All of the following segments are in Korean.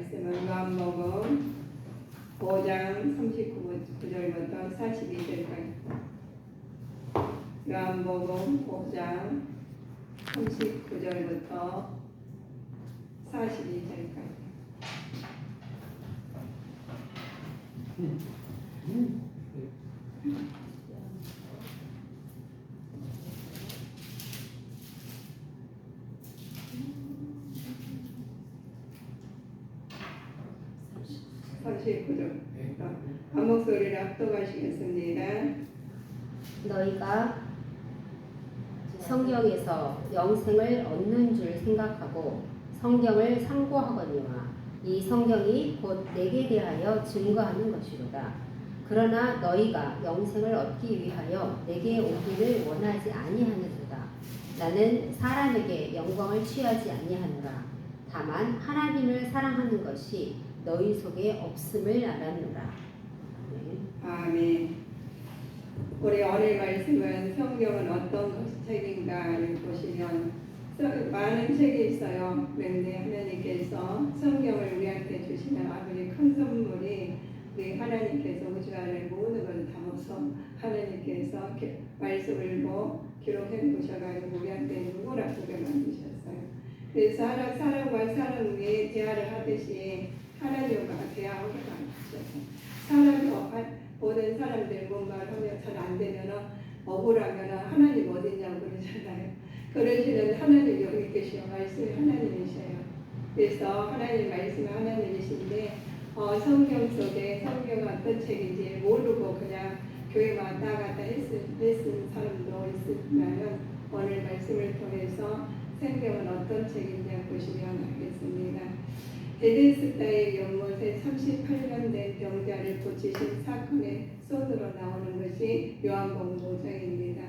말씀은 요한복음 5장 39절부터 42절까지. 요한복음 5장 39절부터 42절까지. 39절. 한 목소리를 합독하시겠습니다. 너희가 성경에서 영생을 얻는 줄 생각하고 성경을 상고하거니와 이 성경이 곧 내게 대하여 증거하는 것이로다. 그러나 너희가 영생을 얻기 위하여 내게 오기를 원하지 아니하느니라. 나는 사람에게 영광을 취하지 아니하노라. 다만 하나님을 사랑하는 것이 너희 속에 없음을 알았노라. 아멘. 우리 오늘 말씀은 성경은 어떤 책인가를 보시면 많은 책이 있어요. 그런데 하나님께서 성경을 우리한테 주시는 아버지 큰 선물이 우리 하나님께서 우주 안에 모든 것을 담아서 하나님께서 말씀을 기록해 놓으셔가지고 우리한테 누구나 보게 만드셨어요. 그래서 사람과 사람이 대화를 하듯이 하나님과 대화하게 만드셨어요. 사람이 모든 사람들 뭔가를 하면 잘 안 되면 억울하면 하나님 어디냐고 그러잖아요. 그러시는 하나님 여기 계시요. 말씀이 하나님이셔요. 그래서 하나님 말씀이 하나님이신데 성경 속에 성경 어떤 책인지 모르고 그냥 교회 왔다 갔다 했은 사람도 있으면 오늘 말씀을 통해서 성경은 어떤 책인지 보시면 알겠습니다. 베데스다의 연못에 38년 된 병자를 고치신 사건의 손으로 나오는 것이 요한복음 5장입니다.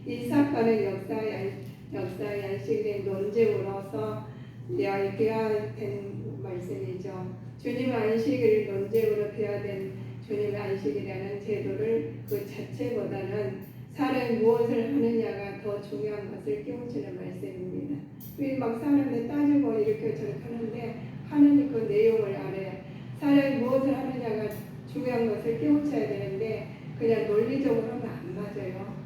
이 사건은 역사의 안식일의 논쟁으로서 비화된 말씀이죠. 주님의 안식일을 논쟁으로 비화된 주님의 안식이라는 제도를 그 자체보다는 사람이 무엇을 하느냐가 더 중요한 것을 깨우치는 말씀입니다. 막 사람들 따지고 이렇게 저렇게 하는데 하나님 그 내용을 알아야 사람이 무엇을 하느냐가 중요한 것을 깨우쳐야 되는데 그냥 논리적으로는 안 맞아요.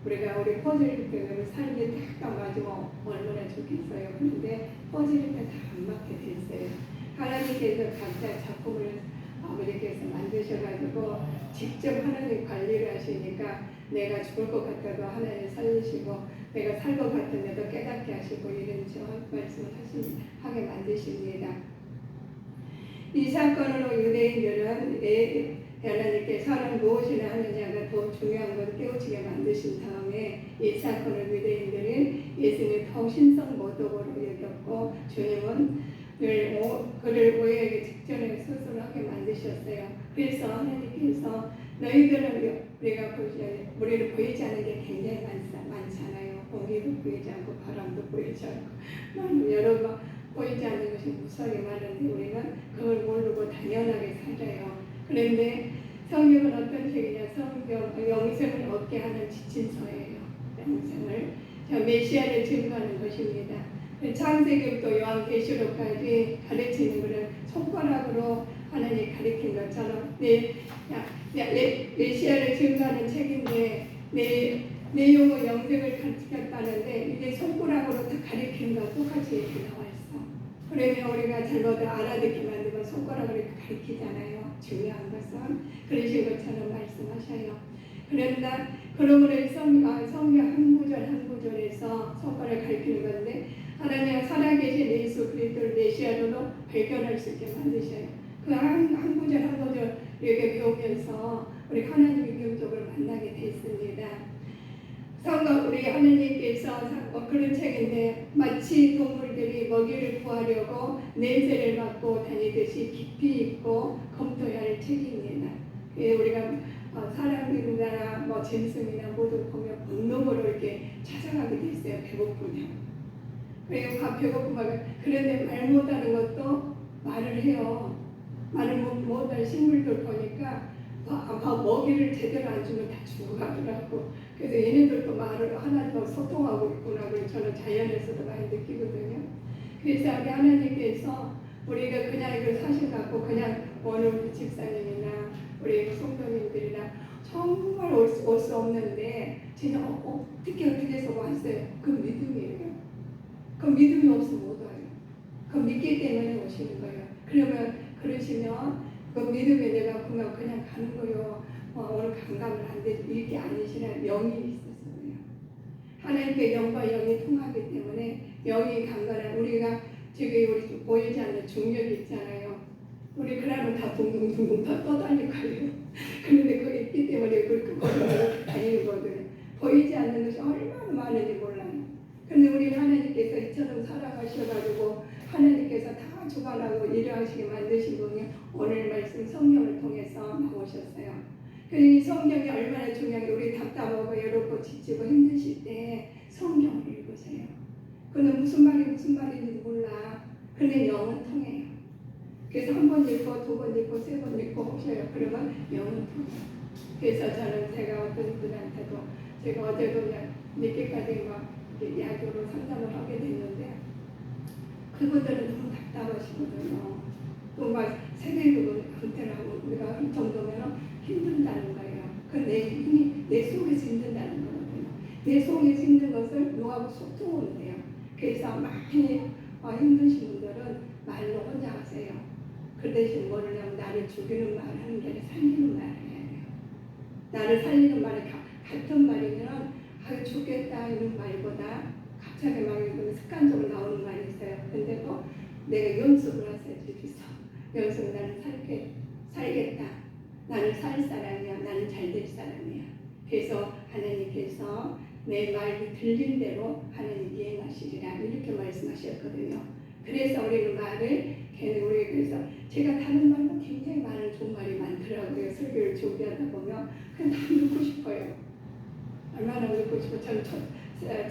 우리 퍼즐일 때는 삶이 딱 맞으면 얼마나 좋겠어요. 그런데 퍼즐일 때 다 안 맞게 돼 있어요. 하나님께서 각자 작품을 아버지께서 만드셔가지고 직접 하나님 관리를 하시니까 내가 죽을 것 같아도 하나님 살리시고 내가 살 것 같은데도 깨닫게 하시고 이런 말씀을 하게 만드십니다. 이 사건으로 유대인들은 하나님께 사람 무엇이나 하느냐가 더 중요한 것을 깨우치게 만드신 다음에 이 사건을 유대인들은 예수님이 더욱 신성모독으로 여겼고 주님은 그를 오해하기 직전에 수술하게 만드셨어요. 그래서 하나님께서 너희들은 우리를 보이지 않는 게 굉장히 많잖아요. 공기도 보이지 않고 바람도 보이지 않고 여러 번 보이지 않는 것이 무수하게 많은데 우리는 그걸 모르고 당연하게 살아요. 그런데 성경은 어떤 책이냐? 성경 영생을 얻게 하는 지침서예요. 영생을 메시아를 증거하는 것입니다. 창세기부터 요한계시록까지 가르치는 것은 손가락으로 하나님 가르친 것처럼 메시아를 증거하는 책인데 내용은 영생을 가르쳤다는데 이게 손가락으로 다 가르치는 거 똑같이 이렇게 나와 있어. 그러면 우리가 잘못 알아듣게 만들면 손가락으로 이렇게 가르치잖아요. 중요한 것은 그러신 것처럼 말씀하셔요. 그러므로 성경 한 구절 한 구절에서 손가락을 가르치는 건데 하나님은 살아계신 예수 그리스도를 메시아로 발견할 수 있게 만드셔요. 그 한 구절 한 구절 이렇게 배우면서 우리 하나님의 경적을 만나게 됐습니다. 성경 우리 하나님께서 그런 책인데 마치 동물들이 먹이를 구하려고 냄새를 맡고 다니듯이 깊이 있고 검토해야 할 책입니다. 우리가 사람이나 짐승이나 모두 보면 본능으로 이렇게 찾아가게 돼 있어요. 배고프면. 그리고 배고프면 그런데 말 못하는 것도 말을 해요. 말을 못하는 식물들 보니까 먹이를 제대로 안 주면 다 죽어가더라고. 그래서 얘네들도 말을 하나님과 소통하고 있구나. 저는 자연에서도 많이 느끼거든요. 그래서 우리 하나님께서 우리가 그냥 이걸 사실 갖고 그냥 어느 우리 집사님이나 우리 성도님들이나 정말 올 수 없는데 진짜 어떻게 해서 왔어요. 그 믿음이에요. 그 믿음이 없으면 못 와요. 그 믿기 때문에 오시는 거예요. 그러면 그러시면 그 믿음에 내가 그냥 가는 거요. 오늘 감감을 안 되지 이게 아니시라 영이 있었어요. 하나님께 영과 영이 통하기 때문에 영이 강건한 우리가 저기 우리 보이지 않는 중력이 있잖아요. 우리 그러면 다 둥둥둥둥 다 떠다니고 가요. 그런데 그게 있기 때문에 그걸 다니는 거거든요. 보이지 않는 것이 얼마나 많은지 몰라요. 근데 우리 하나님께서 이처럼 살아가셔가지고 하나님께서 다 주관하고 일하시게 만드신 분이 오늘 말씀 성경을 통해서 나오셨어요. 그리고 이 성경이 얼마나 중요한게 우리 답답하고 외롭고 지치고 힘드실 때 성경을 읽으세요. 그는 무슨 말인지 몰라. 근데 영은 통해요. 그래서 한 번 읽고 두 번 읽고 세 번 읽고 오셔요. 그러면 영은 통해요. 그래서 저는 제가 어떤 분한테도 제가 어제도 그냥 늦게까지 막 야교로 상담을 하게 됐는데 그분들은 너무 답답하시거든요. 또 막 세계적으로 은퇴를 하고 우리가 할 정도면 힘든다는 거예요. 그 내 힘이 내 속에서 힘든다는 거거든요. 내 속에서 힘든 것을 누구하고 소통을 해요. 그래서 많이 힘드신 분들은 말로 혼자 하세요. 그 대신 뭐를 하면 나를 죽이는 말 하는 게 아니라 살리는 말을 해야 돼요. 나를 살리는 말이 같은 말이면 죽겠다 이런 말보다 갑자기 막 습관적으로 나오는 말이 있어요. 근데 또 내가 연습을 하세요. 집에서 연습 나는 살겠다. 나는 살 사람이야. 나는 잘 될 사람이야. 그래서 하나님께서 내 말이 들린 대로 하나님 이행하시리라 이렇게 말씀하셨거든요. 그래서 우리는 말을 우리 그래서 제가 다른 말은 굉장히 많은 좋은 말이 많더라고요. 설교를 준비하다 보면 그냥 다 듣고 싶어요. 얼마나 듣고 싶어. 저는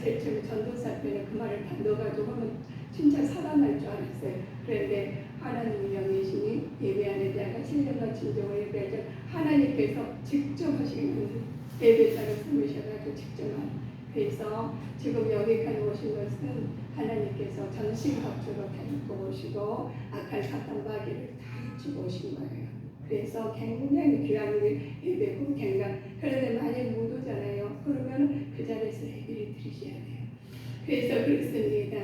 제일 처음에 전도사 때는 그 말을 다 넣어가지고 하면 진짜 살아날 줄 알았어요. 그런데 하나님의 영이시니 예배하는 자가 신령과 진정을 예배하죠. 하나님께서 직접 하시는 예배자를 삼으셔가지고 직접 하는. 그래서 지금 여기까지 오신 것은 하나님께서 전신갑주로 데리고 오시고 악한 사탄 마귀를 다 해치고 오신 거예요. 그래서 굉장히 귀한 예배고 굉장히 그런데 많이 못 오잖아요. 그러면 그 자리에서 예배를 드리셔야 돼요. 그래서 그렇습니다.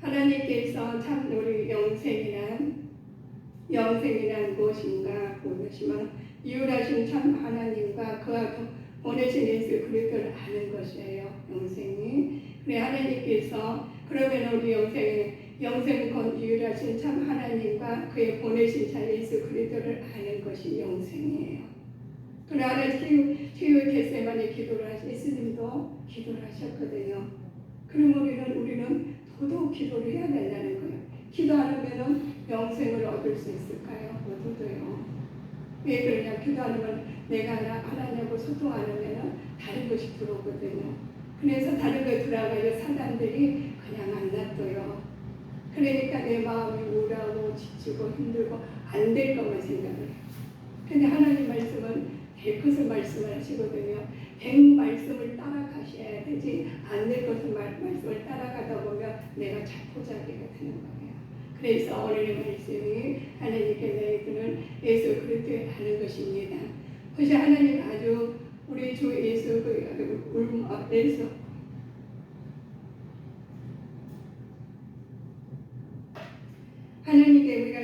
하나님께서 참 우리 영생이란 무엇인가 보시면 유일하신 참 하나님과 그와 보내신 예수 그리스도를 아는 것이에요. 영생이. 그래 하나님께서 그러면 우리 영생은 곧 유일하신 참 하나님과 그의 보내신 자 예수 그리스도를 아는 것이 영생이에요. 그래 하나님 치유 겟세마니 기도를 하신 예수님도 기도를 하셨거든요. 그럼 우리는 더더욱 기도를 해야 된다는 거예요. 기도 안 하면은 영생을 얻을 수 있을까요? 못 얻어요. 왜 그러냐? 기도 안 하면 내가 하나님하고 소통 안 하면은 다른 것이 들어오거든요. 그래서 다른 거 들어가요. 사람들이 그냥 안 놔둬요. 그러니까 내 마음이 우울하고 지치고 힘들고 안 될 것만 생각을 해요. 근데 하나님 말씀은 될 것을 말씀을 하시거든요. 된 말씀을 따라가셔야 되지 안 될 것을 말씀을 따라가다 보면 내가 자포자기가 되는 거예요. 그래서 오늘의 말씀이 하나님께 너희들은 예수 그리스도를 아는 것입니다. 그래서 하나님 아주 우리 주 예수 그리스도 하나님께 우리가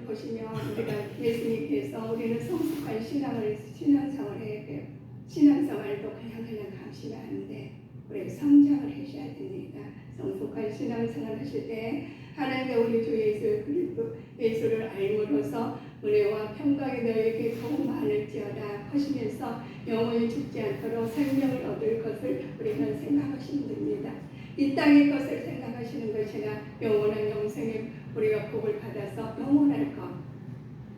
보시면 우리가 예수님께서 우리는 성숙한 신앙생활을 해야 돼요. 신앙생활도 그냥 가시면 안 돼. 우리가 성장을 하셔야 됩니다. 성숙한 신앙생활 하실 때 하나님의 우리 주 예수 그리스도 예수를 알므로써 은혜와 평강이 너에게 더욱 많을지어다 하시면서 영원히 죽지 않도록 생명을 얻을 것을 우리가 생각하시면 됩니다. 이 땅의 것을 생각하시는 것이나 영원한 영생에 우리가 복을 받아서 영원할 것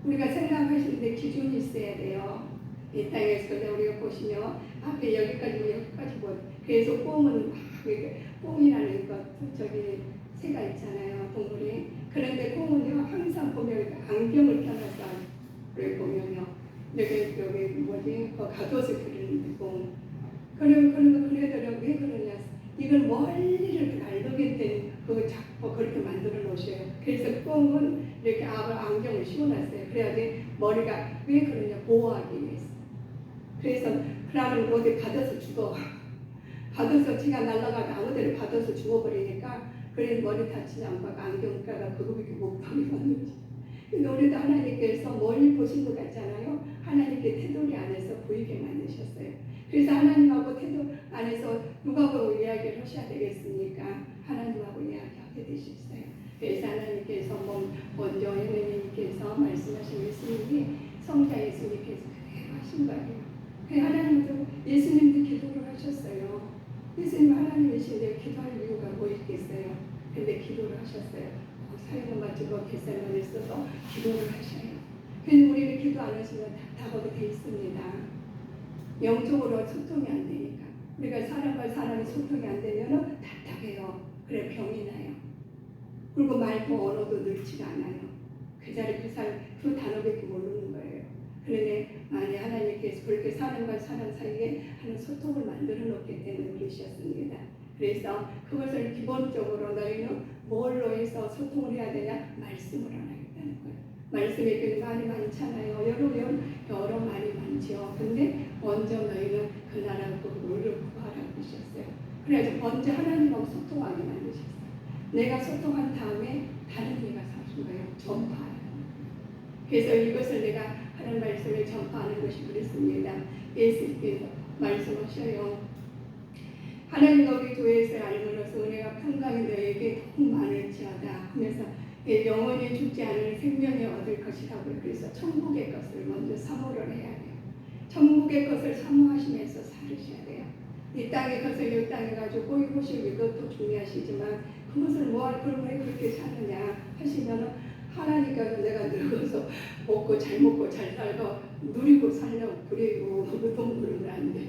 우리가 생각하시는데 기준이 있어야 돼요. 이 땅에서 우리가 보시면 앞에 여기까지 그래서 뽕은 뽕이라는 것 저기 새가 있잖아요. 동물이. 그런데 뽕은요 항상 보면 안경을 껴놨어. 우리 보면요 여기 뭐지 가둬서 그리는데 뽕. 그래도 왜 그러냐? 이건 멀리를 날르게 된 그렇게 만들어 놓으셔요. 그래서 꽁은 이렇게 안경을 씌워놨어요. 그래야지 머리가 왜 그러냐 보호하기 위해서. 그래서 그러면 어디 받아서 죽어. 받아서 지가 날아가도 아무데나 받아서 죽어버리니까 그래 머리 다치지 않고 안경가가 그거밖에 못 보게 만들지. 근데 우리도 하나님께서 멀리 보신 것 같잖아요. 하나님께 테두리 안에서 보이게 만드셨어요. 그래서 하나님하고 테두리 안에서 누가하고 이야기를 하셔야 되겠습니까? 하나님하고 이야기하게 되셨어요. 그래서 하나님께서 먼저 예수님께서 말씀하신 예수님이 성자 예수님께서 그대로 하신 거예요. 그 하나님도 예수님도 기도를 하셨어요. 예수님 하나님이신데 기도할 이유가 뭐 있겠어요? 근데 기도를 하셨어요. 사역을 마치고 겟세마네에 있어서 기도를 하셔요. 근데 우리는 기도 안 하시면 답답하게 돼 있습니다. 영적으로 소통이 안 되니까. 우리가 사람과 사람이 소통이 안 되면 답답해요. 그래 병이 나요. 그리고 말도 언어도 늘지가 않아요. 그 자리 그 단어밖에 모르는 거예요. 그런데 만약 하나님께서 그렇게 사람과 사람 사이에 하는 소통을 만들어 놓기 때문에 그러셨습니다. 그래서 그것을 기본적으로 너희는 뭘로 해서 소통을 해야 되냐? 말씀으로 하겠다는 거예요. 말씀이 그 말이 많잖아요. 여러 말이 많죠. 근데 먼저 너희는 그 나라를 구하라고 하셨어요. 그래서 먼저 하나님하고 소통하게 만드셨어요. 내가 소통한 다음에 다른 이가 사신 거예요. 전파하는. 그래서 이것을 내가 하는 말씀을 전파하는 것이 그렇습니다. 예수께서 말씀하셔요. 하나님과 우리 교회에서 알므로서 은혜가 평강이 너에게 더욱 많을지어다 하면서 영원히 죽지 않을 생명이 얻을 것이라고. 그래서 천국의 것을 먼저 사모를 해야 돼요. 천국의 것을 사모하시면서 살으셔야 돼요. 이 땅의 것을 이 땅에 가지고 꼬이보시는 것도 중요하시지만 그것을 그럼 왜 그렇게 사느냐 하시면 하나님께서 내가 늙어서 잘 먹고 잘 살고 누리고 살려고 그리고 돈 벌면 안 돼.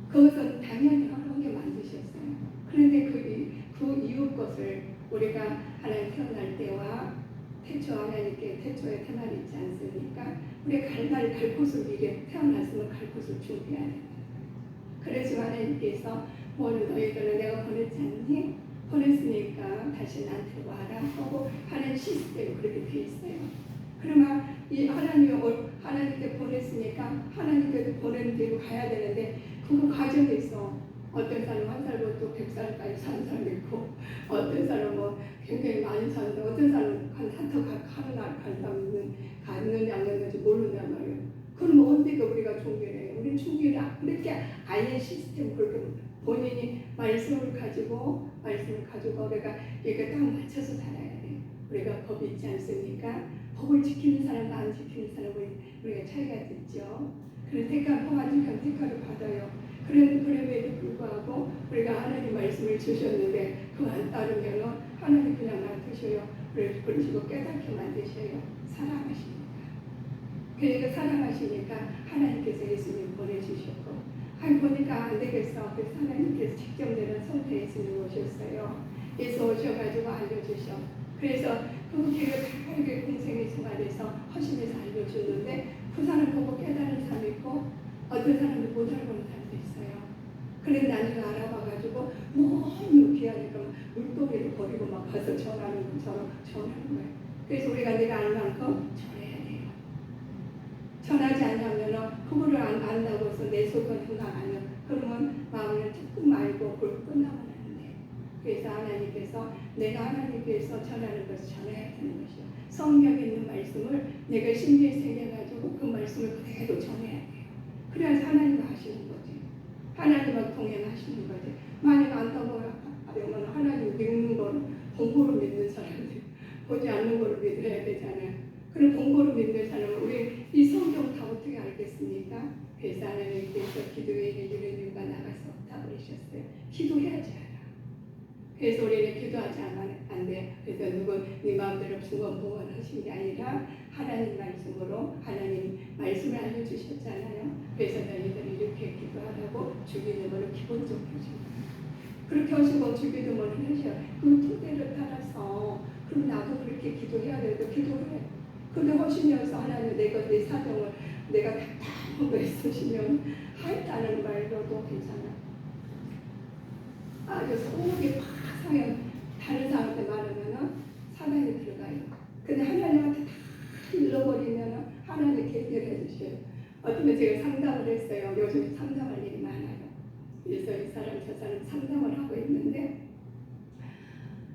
그것은 당연히 하나님께 만드셨어요. 그런데 그 이웃 것을 우리가 하나님 태어날 때와 태초에 태어날 있지 않습니까? 우리가 갈 곳을 미리 태어났으면 갈 곳을 준비해야 됩니다. 그래서 하나님께서 너희들은 내가 보냈지 않니? 보냈으니까 다시 나한테 와라 하고 하는 시스템이 그렇게 돼 있어요. 그러면 이 하나님께 보냈으니까 하나님께도 보내는 대로 가야 되는데 그 과정에서 어떤 사람은 1살부터 100살까지 사는 사람이 있고 어떤 사람은 굉장히 많이 사는데 어떤 사람은 한터 가는 날 갔는지 안 갔는지 모른단 말이에요. 그럼 언제가 우리가 종교래요? 우리 종교를 그렇게 아예 시스템 그렇게 본인이 말씀을 가지고 우리가 이렇게 딱 맞춰서 살아야 돼요. 우리가 법이 있지 않습니까? 법을 지키는 사람과 안 지키는 사람은 우리가 차이가 있죠. 그런 아직은 택하를 받아요. 그럼에도 불구하고 우리가 하나님 말씀을 주셨는데 그거 안 따르면 하나님 그냥 놔두셔요. 그러시고 깨닫게 만드셔요. 사랑하시니까. 그러니까 사랑하시니까 하나님께서 예수님 보내주셨고 보니까 안 되겠어. 그래서 하나님께서 직접 내가 성태 예수님 오셨어요. 예수 오셔가지고 알려주셔. 그래서 그 길을 가게 공생의 생활에서 허심에서 알려주는데 그 사람 보고 깨달은 사람 있고 어떤 사람이 못 알아보는 사람도 있어요. 그런데 나중에 알아봐가지고 너무 귀하니까 물고기를 버리고 막 가서 전하는 것처럼 전하는 거예요. 그래서 우리가 내가 알 만큼 전해야 돼요. 전하지 않으면 그거를 안다고 해서 내 속은 흥하면 그러면 마음을 조금 말고 그걸 끝나면 안 돼요. 그래서 내가 하나님께서 전하는 것을 전해야 되는 것이요. 성경에 있는 말씀을 내가 심리에 새겨가지고 그 말씀을 그대로 전해야 돼요. 그래야지 하나님 하시는 거지. 하나님과 동행하시는 거지. 만약 안 떠나면 하나님 믿는 거를 공부로 믿는 사람들 보지 않는 거를 믿어야 되잖아요. 그럼 공부로 믿는 사람은 우리 이 성경 다 어떻게 알겠습니까? 그래서 하나님께서 기도에 이르는 이유가 나가서 없다 그러셨어요. 기도해야지 알아. 그래서 우리는 기도하지 않으면 안 돼요. 그래서 누구 네 마음대로 중건부원 하신 게 아니라 하나님 말씀으로 하나님 말씀을 알려주셨잖아요. 그래서 너희들이 이렇게 기도하라고 주기도문을 기본적으로 하십니다. 그렇게 하시고 주기도문을 하셔. 그 토대를 따라서 그럼 나도 그렇게 기도해야 되고 기도해. 그렇게 하시면서 하나님 내 사정을 내가 답답한 거 있으시면 하였다는 말로도 괜찮아. 아주 속이 팍 상해 다른 사람한테 말하면은 사단이 들어가요. 근데 하나님한테 다 잃어버리면은 하나님께 해결해 주셔요. 어쩌면 제가 상담을 했어요. 요즘 상담할 일이 많아요. 그래서 이 사람 저 사람 상담을 하고 있는데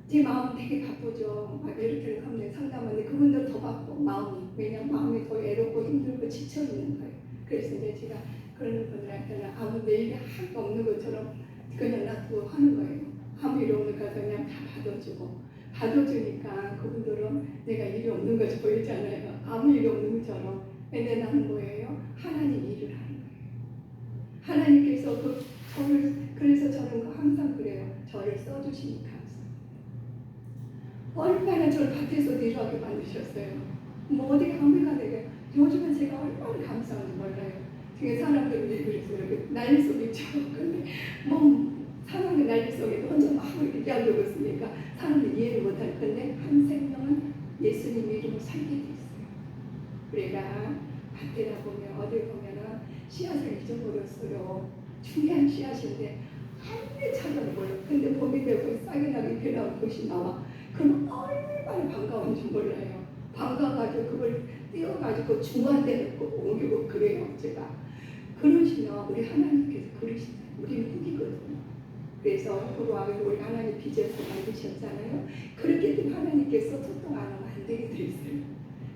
제 마음 되게 바쁘죠. 막 이렇게 하면 상담하는데 그분들 더 바쁘고 마음이, 왜냐면 마음이 더 외롭고 힘들고 지쳐 있는 거예요. 그래서 이제 제가 그런 분들한테는 아무 내일이 하나도 없는 것처럼 그냥 놔두고 하는 거예요. 아무 일 없는 거 그냥 다 받아주니까 그분들은 내가 일이 없는 것이 보이잖아요. 아무 일이 없는 것처럼. 근데 나는 뭐예요? 하나님 일을 하는 거예요. 하나님께서 저를, 그래서 저는 항상 그래요. 저를 써주시니까 얼마나 저를 밭에서 일하게 만드셨어요. 뭐 어디 가면 되게 요즘은 제가 얼마나 감사한지 몰라요. 되게 사람들이 그래서 이렇게 난리 속에 있죠. 근데 뭐 사람의 난리 속에 혼자 막 이렇게 얘기하고 있으니까 사람들이 이해를 못할 건데 한 생명은 예수님 이름으로 살게 돼 있어요. 우리가 밭에다 보면 어디 보면은 씨앗을 잊어버렸어요. 중요한 씨앗인데 아무리 찾아보고요. 근데 봄이 되고 싹이 나고 잎이 나고 것이 나와. 그럼 얼마나 반가운지 몰라요. 반가워가지고 그걸 띄워가지고 중요한 데 놓고 옮기고 그래요. 제가 그러시면 우리 하나님께서 그러시잖아요. 우리는 흙이거든요. 그래서 그거하고 우리 하나님 빚에서 만드셨잖아요. 그렇기 때문에 하나님께서 소통 안 하면 안 되게 돼 있어요.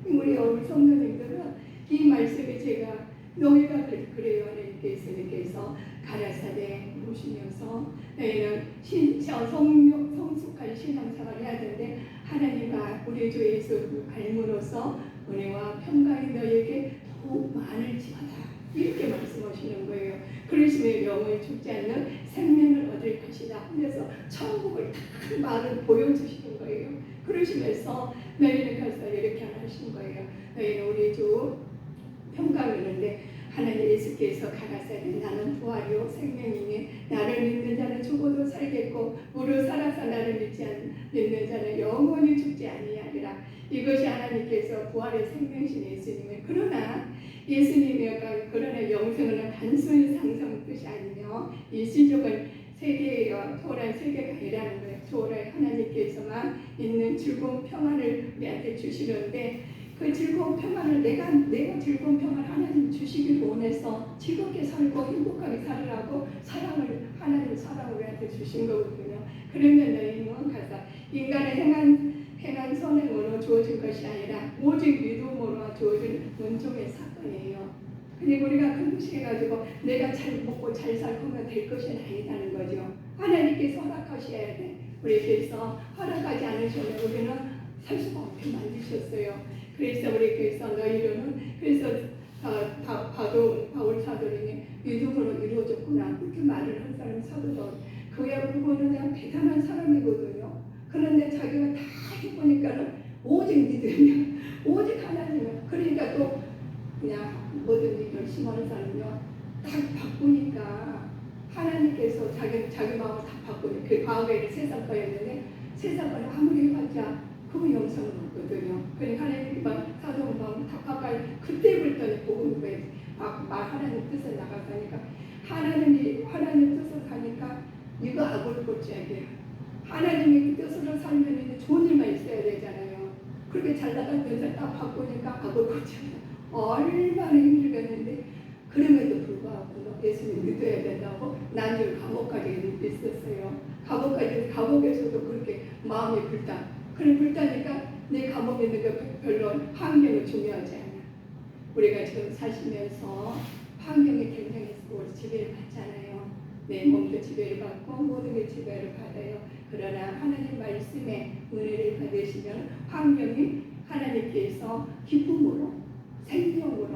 우리 성도님들은 이 말씀에 제가 너희가 그래요. 하나님께서 가라사대 보시면서 너희는 성숙한 신앙생활을 해야 되는데 하나님과 우리 주 예수 닮으로써 은혜와 평강이 너희에게 더욱 많을지어다. 이렇게 말씀하시는 거예요. 그러시면 영원히 죽지 않는 생명을 얻을 것이다 하면서 천국을 다 말을 보여주시는 거예요. 그러시면서 너희는 가서 이렇게 하신 거예요. 너희는 우리 주 평강이 있는데 하나님 예수께서 가라사대 나는 부활이요 생명이니 나를 믿는 자는 죽어도 살겠고 무릇 살아서 나를 믿는 자는 영원히 죽지 아니하리라. 이것이 하나님께서 부활의 생명이신 예수님의 그러나 예수님의 그러나 영생은 단순히 상상 뜻이 아니며 일시적인 세계와 초월한 세계가 아니라는 거예요. 초월한 하나님께서만 있는 즐거운 평안을 우리한테 주시는데 그 즐거운 평안을 내가 즐거운 평안을 하나님 주시기를 원해서 즐겁게 살고 행복하게 살으라고 하나님 사랑을 우리한테 주신 거거든요. 그러면 너희는 가서 인간의 행한 선행으로 주어진 것이 아니라 오직 믿음으로 주어진 은총의 사건이에요. 근데 우리가 근무시해가지고 내가 잘 먹고 잘 살고면 될 것이 아니다는 거죠. 하나님께서 허락하셔야 돼. 우리께서 허락하지 않으시면 우리는 살 수가 없게 만드셨어요. 그래서 우리께서 너희는 그래서 바울 사도님이 믿음으로 이루어졌구나 그렇게 말을 한 사람 사도도 그거는 그냥 대단한 사람이거든요. 그런데 자기가 다 해보니까는 오직 믿음이야. 오직 하나님이야. 그러니까 또 그냥 뭐든지 결심하는 사람은요 딱 바꾸니까 하나님께서 자기 마음을 다 바꾸니까 그 과거에는 세상 거였는데 세상 거는 아무리 해봤자 그 영성은 없거든요. 그러니까 하나님이 사도는 마음 다 가까이 그때부터 복음을 하나님 뜻을 나가가니까 하나님 뜻을 가니까 이거 악을 꼴찌야 돼. 하나님의 뜻으로 살면 이제 좋은 일만 있어야 되잖아요. 그렇게 잘 나갈 때딱 바꾸니까 악을 꼴찌야 돼. 얼마나 힘들겠는데 그럼에도 불구하고 예수님 믿어야 된다고 나중에 감옥까지 있었어요. 감옥에서도 그렇게 마음이 불타니까 내 감옥에 있는 거 별로 환경은 중요하지 않아. 우리가 지금 사시면서 환경이 굉장히 우리 지배를 받잖아요. 내 몸도 지배를 받고 모든 게 지배를 받아요. 그러나 하나님 말씀에 은혜를 받으시면 환경이 하나님께서 기쁨으로 생명으로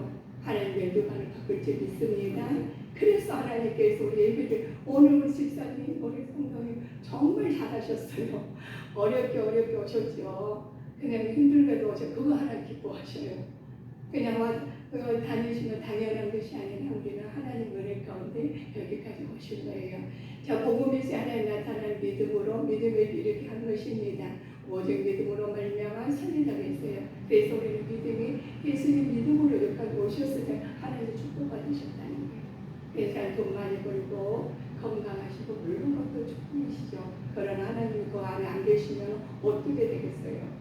하나님의 누가를 바꿀 줄 믿습니다. 그래서 하나님께서 우리 예배를 오늘 우리 집사님, 우리 성도님 정말 잘하셨어요. 어렵게 오셨죠. 그냥 힘들게도 오셔. 그거 하나 기뻐하셔요. 그냥 다니시면 당연한 것이 아니라 우리는 하나님 은혜 가운데 여기까지 오신 거예요. 자, 복음에서 하나님 나타난 믿음으로 믿음을 이렇게 한 것입니다. 오직 믿음으로 말미암아 살리라고 했어요. 그래서 우리는 믿음이 예수님 믿음으로 여기까지 오셨을 때 하나님 축복받으셨다는 거예요. 그래서 돈 많이 벌고 건강하시고 물론 것도 축복이시죠. 그러나 하나님 그 안에 안 계시면 어떻게 되겠어요?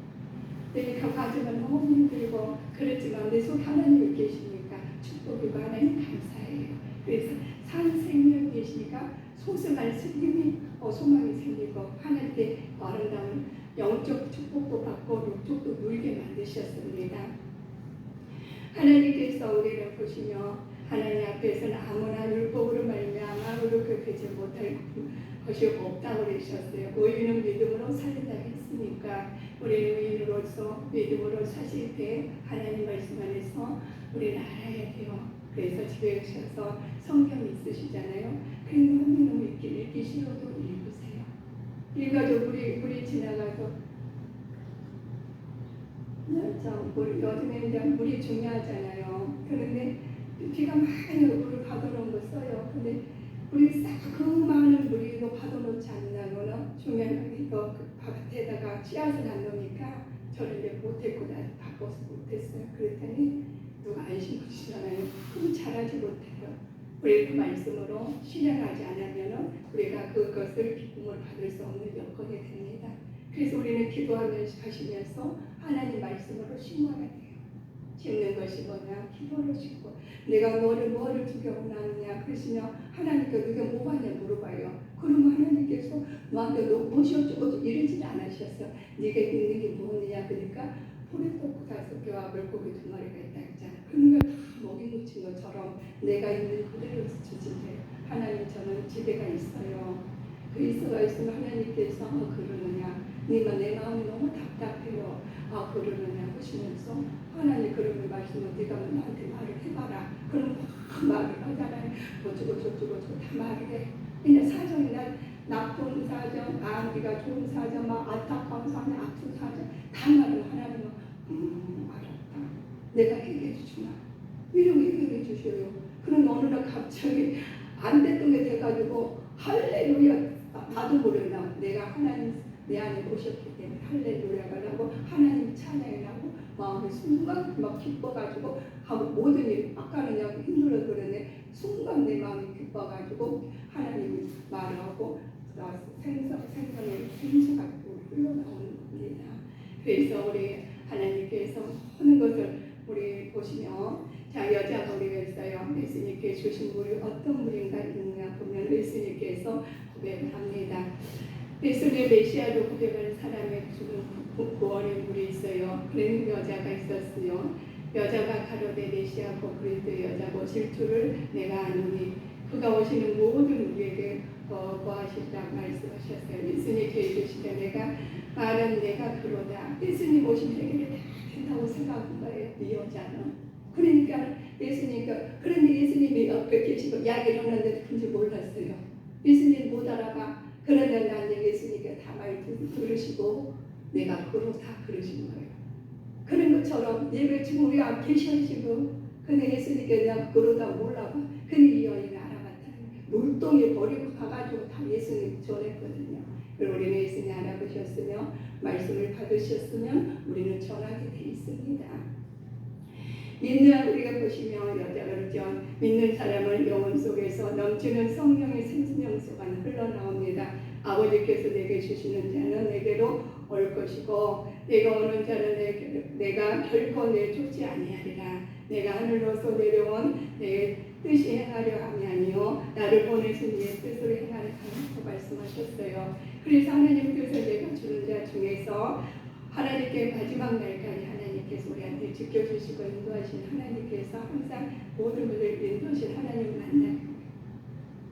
내가 가지만 너무 힘들고 그렇지만 내 속에 하나님이 계시니까 축복이고 하나님 감사해요. 그래서 산 생명이 계시니까 소승할 힘이 소망이 생기고 하나님께 아름다운 영적 축복도 받고 육적도 누리게 만드셨습니다. 하나님께서 우리를 보시며 하나님 앞에서는 아무나 율법으로 말미암아 의롭게 못할 것이 없다고 그러셨어요. 의인은 믿음으로 살린다고 했으니까 우리는 의인으로서 믿음으로 사실 때 하나님 말씀 안에서 우리는 알아야 돼요. 그래서 집에 오셔서 성경 있으시잖아요. 그래서 한번 읽기 싫어도 읽으세요. 읽어도 우리 지나가서 요즘에 이제 물이 중요하잖아요. 그런데 비가 많이 물을 받아놓은 거 써요. 근데 우리 싹 그 많은 물이 이거 받아놓지 않는다거나 중요한 이거 그 밭에다가 씨앗을 안 넣으니까 저를 이제 못했고 나 바꿔서 못했어요. 그랬더니 누가 안 심어주시잖아요. 그럼 자라지 못해요. 우리 그 말씀으로 실행하지 않으면 우리가 그것을 기쁨을 받을 수 없는 여건이 됩니다. 그래서 우리는 기도하시면서 하나님 말씀으로 심어야 돼요. 심는 것이 뭐냐? 기도를 심고 내가 너를 뭐를 두려워하느냐 그러시며 하나님께 네가 뭐 받냐 물어봐요. 그러면 하나님께서 너한테 너 무엇이 어쩌고 이러지 않으셨어요. 네가 있는 게 뭐냐 그러니까 포리 뽑고 5개와 물고기 2마리가 있다 했잖아. 그러니까 다 먹이 묻힌 것처럼 내가 있는 그대로 주신대요. 하나님 저는 지대가 있어요. 그 있어가 있으면 하나님께서 그러느냐 네가 내 마음이 너무 답답해요. 그러느냐 하시면서 하나님 그러면 말씀을 네가 나한테 말을 해봐라. 그럼 막 말을 하잖아요. 어쩌고 저쩌고 다 말을 해. 그냥 사정이 나쁜 사정, 네가 좋은 사정, 막 안타까운 사정, 아픈 사정 다 말을 하나님은 알았다. 내가 해결해 주마. 이러고 해결해 주셔요. 그럼 어느 날 갑자기 안 됐던 게 돼가지고 할렐루야 나도 모르나 내가 하나님 내 안에 오셨기 때문에 할렐루야가 나고 하나님 찬양이 나고 마음이 순간 막 기뻐가지고 하고 모든 일 아까는 그냥 힘들어 그러는데 순간 내 마음이 기뻐가지고 하나님이 말하고 생명의 생수가 흘러나오는 겁니다. 그래서 우리 하나님께서 하는 것을 우리 보시면 자 여자가 우리가 있어요. 예수님께 주신 물이 어떤 물인가 있느냐 보면 예수님께서 고백을 합니다. 예수님 메시아로 고백하는 사람의 주는 구원의 물이 있어요. 그런 여자가 있었어요. 여자가 가로되 메시아고 그리스도 여자고 질투를 내가 아노니 그가 오시는 모든 우리에게 거하시리라고 말씀하셨어요. 예수님께 이르시되 내가 말은 내가 그러다. 예수님 오시면 해결이 다 된다고 생각한 거예요. 이 여자는. 그러니까 예수님과 그런데 예수님이 옆에 계시고 이야기를 하는데 그런지 몰랐어요. 예수님 못 알아봐. 그런데 나는 예수님께 다 말 들으시고 내가 그러다 그러신 거예요. 그런 것처럼 예배 지금 우리 앞에 계시고 근데 예수님께 내가 그러다 몰라봐. 근데 이 여인을 알아봤다는 물동에 버리고 가가지고 다 예수님 전했거든요. 그리고 우리는 예수님 알아보셨으며 말씀을 받으셨으면 우리는 전하게 돼 있습니다. 믿는 우리가 보시면 여자가 그러죠. 믿는 사람은 영혼 속에서 넘치는 성령의 생명수가 흘러나옵니다. 아버지께서 내게 주시는 자는 내게로 올 것이고 내가 오는 자는 내가 결코 내쫓지 아니하리라. 내가 하늘로서 내려온 내 뜻이 행하려 함이 아니요 나를 보내신 이의 뜻으로 행하려 함이라고 말씀하셨어요. 그래서 하나님께서 내가 주는 자 중에서 하나님께 마지막 날까지 하나님께서 우리한테 지켜주시고 인도하신 하나님께서 항상 모든 것을 인도하신 하나님을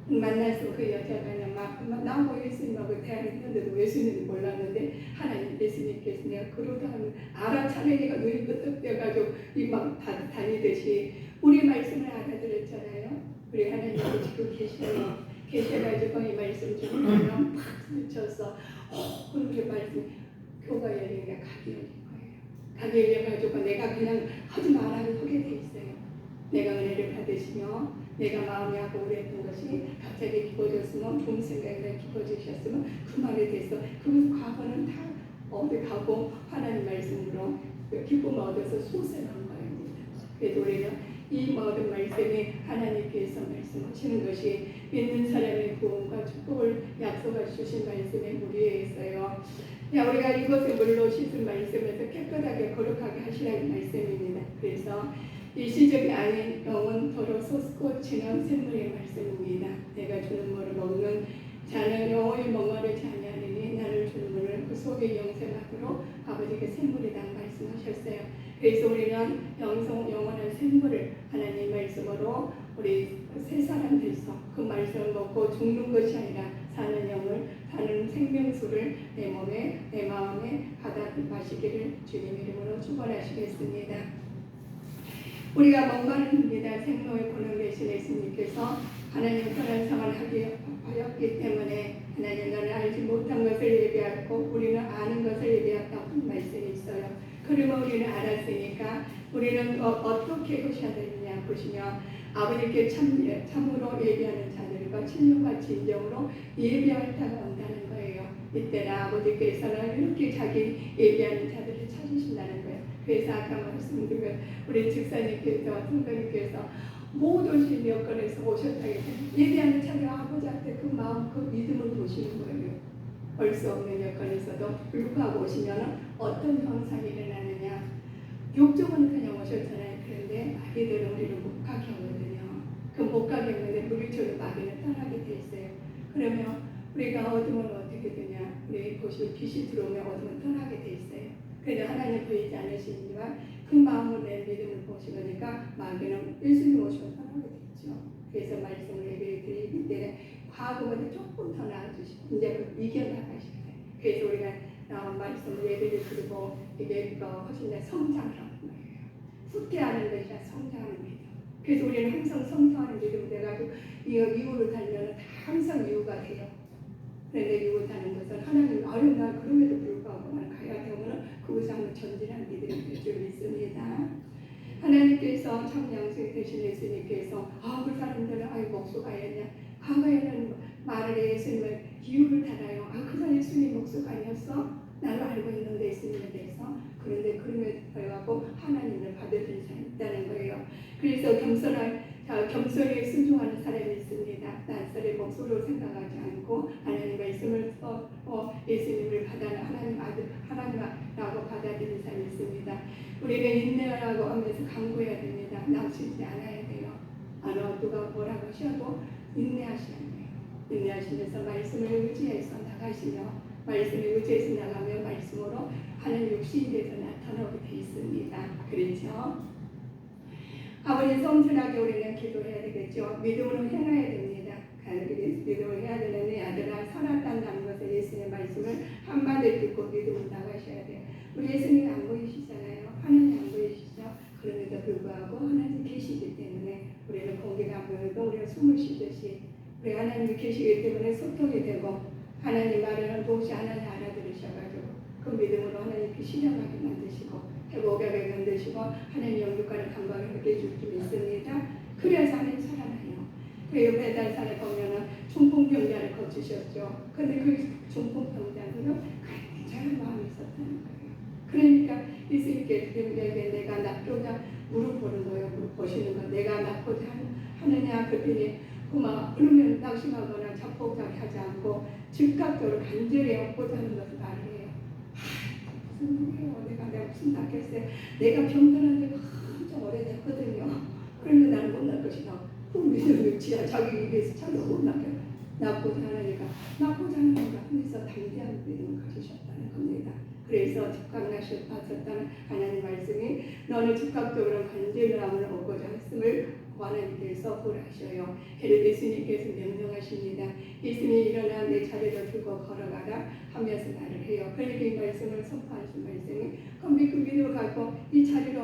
만나서 그 여자가 막 나하고 예수님하고 대화했는데도 예수님을 몰랐는데 하나님 예수님께서 내가 그러다 하면 알아차리니까 눈이 끄덕대가지고 막 다니듯이 우리 말씀을 알아들었잖아요. 우리 하나님께서 지금 계셔가지고 이 말씀 중에 그냥 팍 스쳐서 그렇게 말씀 교가 열리니까 각이 열린 거예요. 각이 열려가지고 내가 그냥 하지 말라고 하게 돼 있어요. 내가 은혜를 받으시며 내가 마음이 아고 오래했던 것이 갑자기 깊어졌으면 좋은 생각이 깊어지셨으면 그 말에 대해서 그 과거는 다 어디 가고 하나님 말씀으로 기쁨을 얻어서 소생한 거입니다. 그래서 우리는 이 모든 말씀이 하나님께서 말씀하시는 것이 믿는 사람의 구원과 축복을 약속해 주신 말씀의 무리에 있어요. 야, 우리가 이것을 물로 씻은 말씀에서 깨끗하게 거룩하게 하시라는 말씀입니다. 그래서 일시적이 아닌 영원 더러 솟고 진한 샘물의 말씀입니다. 내가 주는 물을 먹는 자는 영원히 목마르지 아니하리니 나를 주는 물을 그 속에 영생하도록 아버지께 샘물이라고 말씀하셨어요. 그래서 우리는 영원한 샘물을 하나님 말씀으로 우리 새 사람 돼서 그 말씀을 먹고 죽는 것이 아니라 사는 영을 사는 생명수를 내 몸에 내 마음에 받아 마시기를 주님 이름으로 축원하시겠습니다. 우리가 목마릅니다. 생명의 권능 되신 예수님께서 하나님 편한 생활을 하였기 때문에 하나님 나는 알지 못한 것을 예비하고 우리는 아는 것을 예비했다고 말씀이 있어요. 그러면 우리는 알았으니까 우리는 어떻게 하셔야 되느냐 보시면 아버지께 참으로 예비하는 자들과 친족과 진정으로 예비할 때가 온다는 거예요. 이때는 아버지께서는 이렇게 자기 예비하는 자들을 찾으신다는 거예요. 그래서 아까 말씀드린 우리 집사님께서 성도님께서 모든 신 여건에서 오셨다기 때문에 예비하는 자들 아버지한테 그 마음 그 믿음을 보시는 거예요. 볼 수 없는 여건에서도 불구하고 오시면 어떤 현상이 일어나느냐. 욕정은 그냥 오셨잖아요. 그런데 마귀들은 우리를 못 가게 하거든요. 그 못 가게 하는데 물리적으로 마귀는 떠나게 돼 있어요. 그러면 우리가 어둠은 어떻게 되냐. 우리 보시면 빛이 들어오면 어둠은 떠나게 돼 있어요. 그래도 하나님 보이지 않으시지만 그 마음으로 내 믿음을 보시니까 마귀는 예수님 오시면 떠나게 되죠. 그래서 말씀을 예배를 드리기 때문에 과거보다 조금 더 나아지시고 이제 이겨나가셔야 돼요. 그래서 우리가 말씀을 예배를 드리고 이게 훨씬 더 성장을 하는 거예요. 후퇴하는 것이 아니라 성장하는 믿음. 그래서 우리는 항상 성장하는 믿음이 돼가지고 이유를 달면 항상 이유가 돼요. 그런데 이유를 다는 것은 하나님 나 그럼에도 불구하고 나는 가야 되면 그것을 한번 전진하는 믿음이 될 줄 믿습니다. 하나님께서 참 양수에 되신 예수님께서 그 사람들은 목수가 아니냐 과거에는 말을 예수님을 이유를 달아요. 그 사람 예수님 목수가 아니었어? 나를 알고 있는데 예수님에 대해서 그런데 그럼에도 불구하고 하나님을 받아들인 사람이 있다는 거예요. 그래서 겸손히 순종하는 사람이 있습니다. 낯설의 목소리로 생각하지 않고 하나님 말씀을 예수님을 받아는 하나님 아들 하나님이라고 받아들이는 사람이 있습니다. 우리는 인내하라고 하면서 강구해야 됩니다. 남치지 않아야 돼요. 누가 뭐라고 하셔도 인내하셔야 돼요. 인내하시면서 말씀을 의지해서 나가시며 말씀을 의지해서 나가면 말씀으로 하나님 육신이 돼서 나타나게 되어 있습니다. 그렇죠? 아버지 성실하게 우리는 기도해야 되겠죠. 믿음으로 행해야 됩니다. 믿음을 해야 되는데 아들아 살았다는 것을 예수님의 말씀을 한마디 듣고 믿음으로 나가셔야 돼요. 우리 예수님 안 보이시잖아요. 하나님 안 보이시죠? 그럼에도 불구하고 하나님 계시기 때문에 우리는 공기가 안 보여도 우리가 숨을 쉬듯이 우리 하나님이 계시기 때문에 소통이 되고 하나님 말을 동시에 하나님 알아들으셔가지고 그 믿음으로 하나님께 실현하게 만드시고 회복하게 만드시고 하나님 영육간의 감각을 하게 해줄 줄 믿습니다. 그래서 하나님 살아나요. 그 옆에 달산에 보면은 중풍병자를 거치셨죠. 근데 그 중풍병자들은 굉장한 마음이 있었다는 거예요. 그러니까 예수님께 내가 낫고자 무릎 보는 거예요. 무릎 보시는 거. 내가 낫고자 하느냐 그랬더니 그러면 낙심하거나 자폭자기 하지 않고 즉각적으로 간절히 얻고자 하는 것을 말해요. 무슨 일이에요? 내가 무슨 낫겠어요? 내가 병들한 지가 엄청 오래됐거든요. 그런데 나는 못 날 것이다. 믿음을 자기 입에서 자기가 못 낫고자 하느니까 낫고자 하느니까 하면서 당대한 믿음을 가지셨다는 겁니다. 그래서 즉각나셨다는 하나님 말씀이 너는 즉각적으로 간절함을 얻고자 했음을 하나님께서 보라셔요. 헤롯 예수님께서 명령하십니다. 예수님이 일어나 내 자리를 두고 걸어가라 하면서 말을 해요. 그러니까 이 말씀을 선포하신 말씀이 그럼 그 믿음을 갖고 이 자리로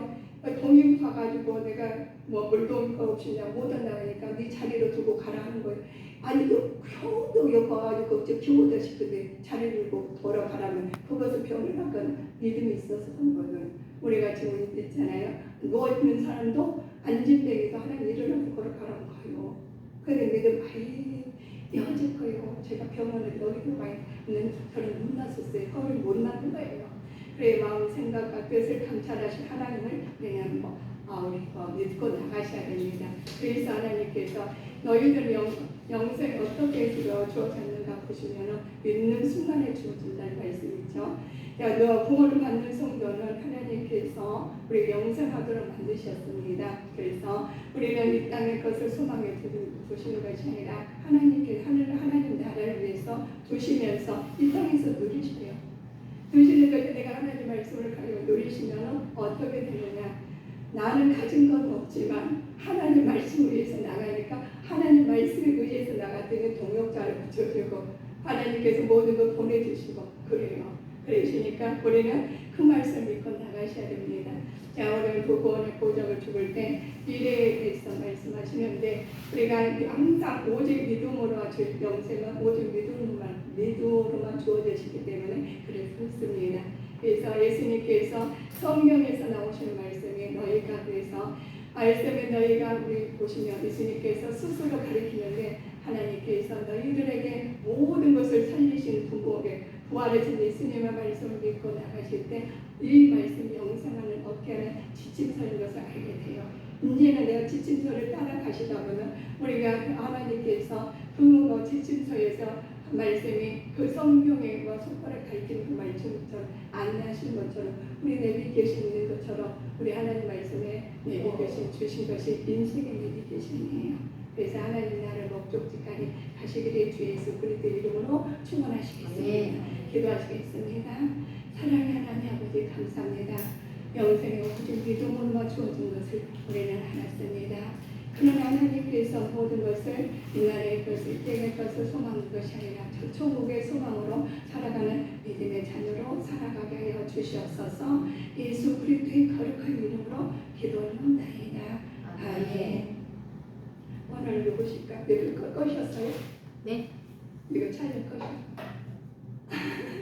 동이 가가지고 내가 물동이가 없이냐 못 나가니까 네 자리로 두고 가라 하는 거예요. 아니 형도 여봐가지고 비오다 싶은데 자리를 두고 돌아가라면 그것은 병을 갖거나 믿음이 있어서 한 거는 우리가 지금 있잖아요. 누워있는 사람도 안진뱅이도 하나님 일어나서 걸어가라고 가요. 그런데 믿음 어제 거예요. 제가 병원에 여기도 가 있는 저는 못 났었어요. 거울 못 났는 거예요. 그래 마음 생각과 뜻을 감찰하신 하나님을 그냥 믿고 나가시 나가셔야 됩니다. 그래서 하나님께서 너희들 영생 어떻게 주어졌는가 보시면 믿는 순간에 주어진다는 말씀이죠. 너 부모를 받는 성도는 하나님께서 우리 영생하도록 만드셨습니다. 그래서 우리는 이 땅의 것을 소망에 두시는 것이 아니라 하나님 나라를 위해서 두시면서 이 땅에서 누리시래요. 누리시는 것에 내가 하나님 말씀을 가지고 누리시면 어떻게 되느냐? 나는 가진 건 없지만 하나님 말씀을 위해서 나가니까 하나님 말씀에 의해서 나갔더니 동역자를 붙여주고 하나님께서 모든 걸 보내주시고 그래요. 그러시니까 우리는 그 말씀 믿고 나가셔야 됩니다. 자, 오늘 그 구원의 보장을 죽을 때 미래에 대해서 말씀하시는데 우리가 항상 오직 믿음으로 영생은 오직 믿음으로만 주어지시기 때문에 그렇습니다. 그래서 예수님께서 성경에서 나오시는 말씀이 너희가 그래서 말씀에 너희가 우리 보시면 예수님께서 스스로 가르치는데 하나님께서 너희들에게 모든 것을 살리신 분복에 부활하신 예수님의 말씀을 믿고 나가실 때 이 말씀 영생하는 어깨는 지침서인 것을 알게 돼요. 이제는 내가 지침서를 따라가시다 보면 우리가 하나님께서 그 지침서에서 말씀이 그 성경에 손가락 가리키는 그 말씀처럼 안내하신 것처럼 우리 내비 계시는 것처럼 우리 하나님 말씀에 내비 주신 것이 인생의 내비 계시네요. 그래서 하나님 나라의 목적지까지 가시기를 주 예수 그리스도 이름으로 축원하시겠습니다. 기도하시겠습니다. 사랑의 하나님 아버지 감사합니다. 영생의 오직 믿음으로 주어진 것을 우리는 알았습니다. 그러나 하나님께서 모든 것을 인간의 것을 이때의 것을 소망하는 것이 아니라 저 천국의 소망으로 살아가는 믿음의 자녀로 살아가게 하여 주시옵소서. 예수 그리스도의 거룩한 이름으로 기도합나이다. 아멘. 오늘 누구실까? 이거 꺼셨어요? 네. 이거 촬영 꺼셨어요?